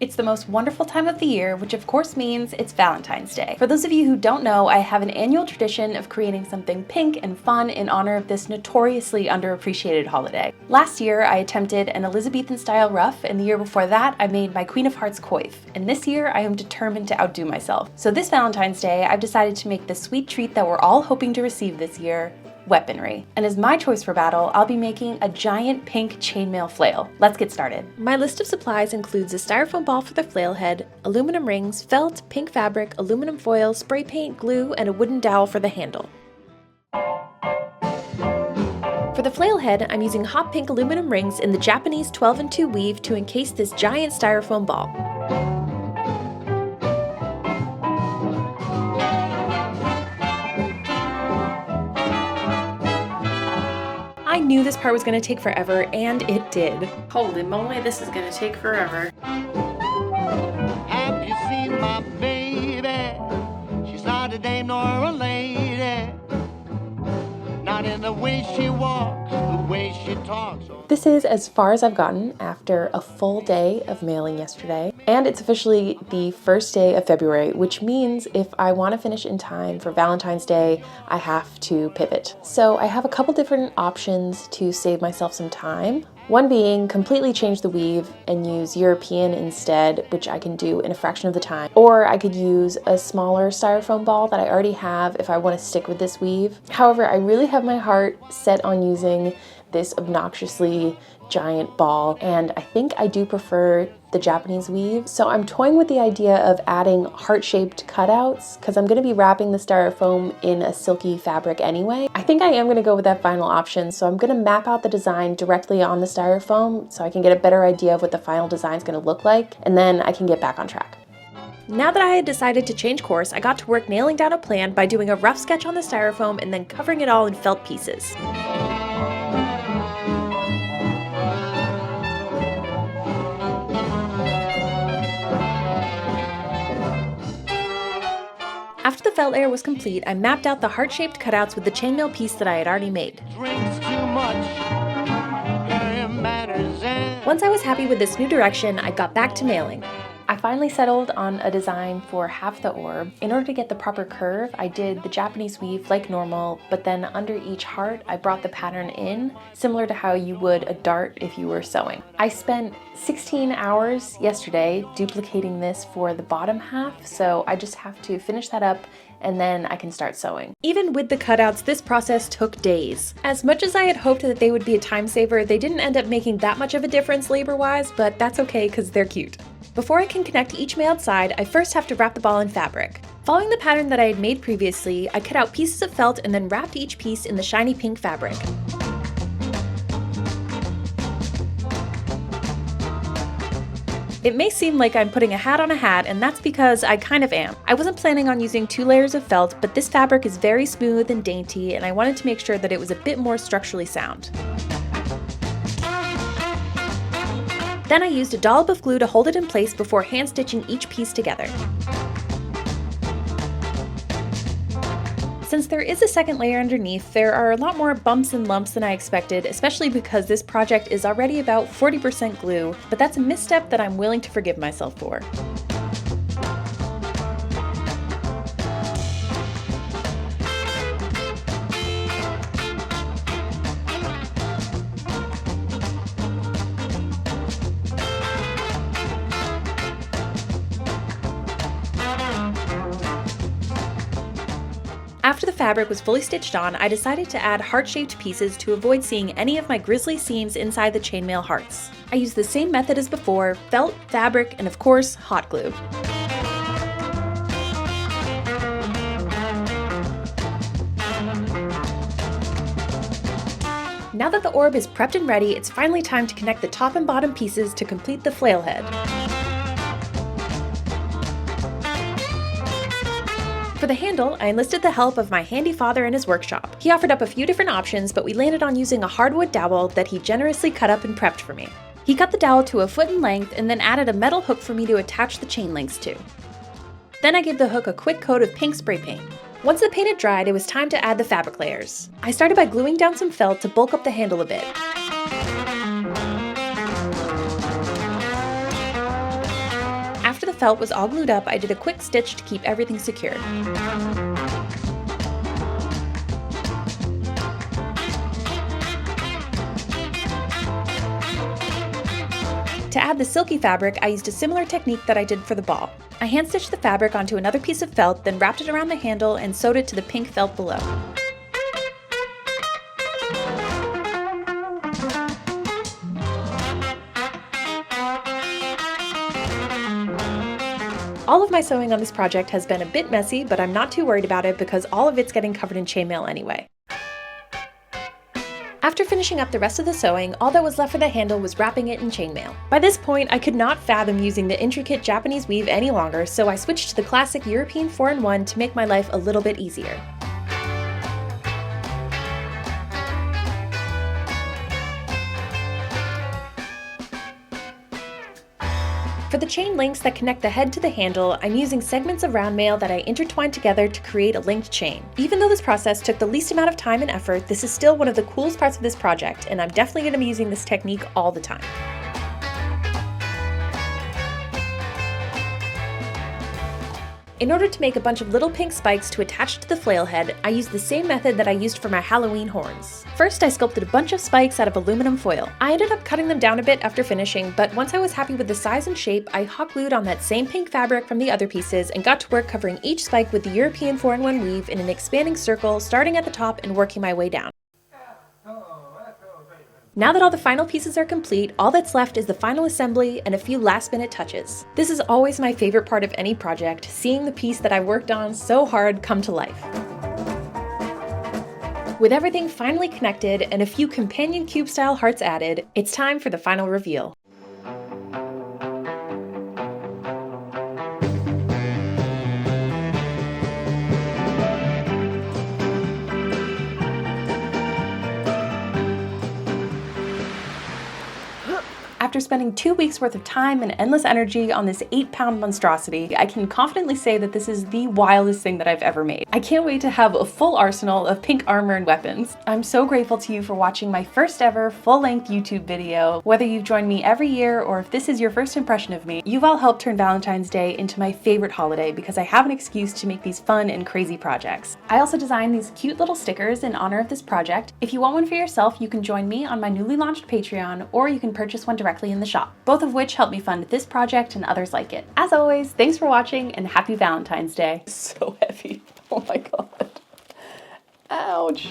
It's the most wonderful time of the year, which of course means it's Valentine's Day. For those of you who don't know, I have an annual tradition of creating something pink and fun in honor of this notoriously underappreciated holiday. Last year, I attempted an Elizabethan-style ruff, and the year before that, I made my Queen of Hearts coif. And this year, I am determined to outdo myself. So this Valentine's Day, I've decided to make the sweet treat that we're all hoping to receive this year: weaponry. And as my choice for battle, I'll be making a giant pink chainmail flail. Let's get started. My list of supplies includes a styrofoam ball for the flail head, aluminum rings, felt, pink fabric, aluminum foil, spray paint, glue, and a wooden dowel for the handle. For the flail head, I'm using hot pink aluminum rings in the Japanese 12-2 weave to encase this giant styrofoam ball. I knew this part was going to take forever, and it did. Holy moly, this is going to take forever. Have you seen my baby? She's not a dame nor a lady. Not in the way she walks, the way she talks. This is as far as I've gotten after a full day of mailing yesterday, and it's officially the first day of February, which means if I want to finish in time for Valentine's Day, I have to pivot. So I have a couple different options to save myself some time. One being completely change the weave and use European instead, which I can do in a fraction of the time. Or I could use a smaller styrofoam ball that I already have if I want to stick with this weave. However, I really have my heart set on using this obnoxiously giant ball, and I think I do prefer the Japanese weave. So I'm toying with the idea of adding heart-shaped cutouts because I'm going to be wrapping the styrofoam in a silky fabric anyway. I think I am going to go with that final option, so I'm going to map out the design directly on the styrofoam so I can get a better idea of what the final design is going to look like, and then I can get back on track. Now that I had decided to change course, I got to work nailing down a plan by doing a rough sketch on the styrofoam and then covering it all in felt pieces. After the felt layer was complete, I mapped out the heart-shaped cutouts with the chainmail piece that I had already made. Once I was happy with this new direction, I got back to mailing. I finally settled on a design for half the orb. In order to get the proper curve, I did the Japanese weave like normal, but then under each heart, I brought the pattern in, similar to how you would a dart if you were sewing. I spent 16 hours yesterday duplicating this for the bottom half, so I just have to finish that up and then I can start sewing. Even with the cutouts, this process took days. As much as I had hoped that they would be a time saver, they didn't end up making that much of a difference labor-wise, but that's okay because they're cute. Before I can connect each mailed side, I first have to wrap the ball in fabric. Following the pattern that I had made previously, I cut out pieces of felt and then wrapped each piece in the shiny pink fabric. It may seem like I'm putting a hat on a hat, and that's because I kind of am. I wasn't planning on using 2 layers of felt, but this fabric is very smooth and dainty, and I wanted to make sure that it was a bit more structurally sound. Then I used a dollop of glue to hold it in place before hand stitching each piece together. Since there is a second layer underneath, there are a lot more bumps and lumps than I expected, especially because this project is already about 40% glue, but that's a misstep that I'm willing to forgive myself for. After the fabric was fully stitched on, I decided to add heart-shaped pieces to avoid seeing any of my grisly seams inside the chainmail hearts. I used the same method as before: felt, fabric, and of course, hot glue. Now that the orb is prepped and ready, it's finally time to connect the top and bottom pieces to complete the flail head. For the handle, I enlisted the help of my handy father in his workshop. He offered up a few different options, but we landed on using a hardwood dowel that he generously cut up and prepped for me. He cut the dowel to 1 foot in length and then added a metal hook for me to attach the chain links to. Then I gave the hook a quick coat of pink spray paint. Once the paint had dried, it was time to add the fabric layers. I started by gluing down some felt to bulk up the handle a bit. felt was all glued up, I did a quick stitch to keep everything secured. To add the silky fabric, I used a similar technique that I did for the ball. I hand stitched the fabric onto another piece of felt, then wrapped it around the handle and sewed it to the pink felt below. All of my sewing on this project has been a bit messy, but I'm not too worried about it because all of it's getting covered in chainmail anyway. After finishing up the rest of the sewing, all that was left for the handle was wrapping it in chainmail. By this point, I could not fathom using the intricate Japanese weave any longer, so I switched to the classic European 4-in-1 to make my life a little bit easier. For the chain links that connect the head to the handle, I'm using segments of Roundmaille that I intertwined together to create a linked chain. Even though this process took the least amount of time and effort, this is still one of the coolest parts of this project, and I'm definitely going to be using this technique all the time. In order to make a bunch of little pink spikes to attach to the flail head, I used the same method that I used for my Halloween horns. First, I sculpted a bunch of spikes out of aluminum foil. I ended up cutting them down a bit after finishing, but once I was happy with the size and shape, I hot glued on that same pink fabric from the other pieces and got to work covering each spike with the European 4-in-1 weave in an expanding circle, starting at the top and working my way down. Now that all the final pieces are complete, all that's left is the final assembly and a few last-minute touches. This is always my favorite part of any project, seeing the piece that I worked on so hard come to life. With everything finally connected and a few companion cube-style hearts added, it's time for the final reveal. After spending 2 weeks worth of time and endless energy on this 8-pound monstrosity, I can confidently say that this is the wildest thing that I've ever made. I can't wait to have a full arsenal of pink armor and weapons. I'm so grateful to you for watching my first ever full-length YouTube video. Whether you've joined me every year or if this is your first impression of me, you've all helped turn Valentine's Day into my favorite holiday because I have an excuse to make these fun and crazy projects. I also designed these cute little stickers in honor of this project. If you want one for yourself, you can join me on my newly launched Patreon, or you can purchase one directly in the shop, both of which help me fund this project and others like it. As always, thanks for watching and happy Valentine's Day. So heavy. Oh my god. Ouch.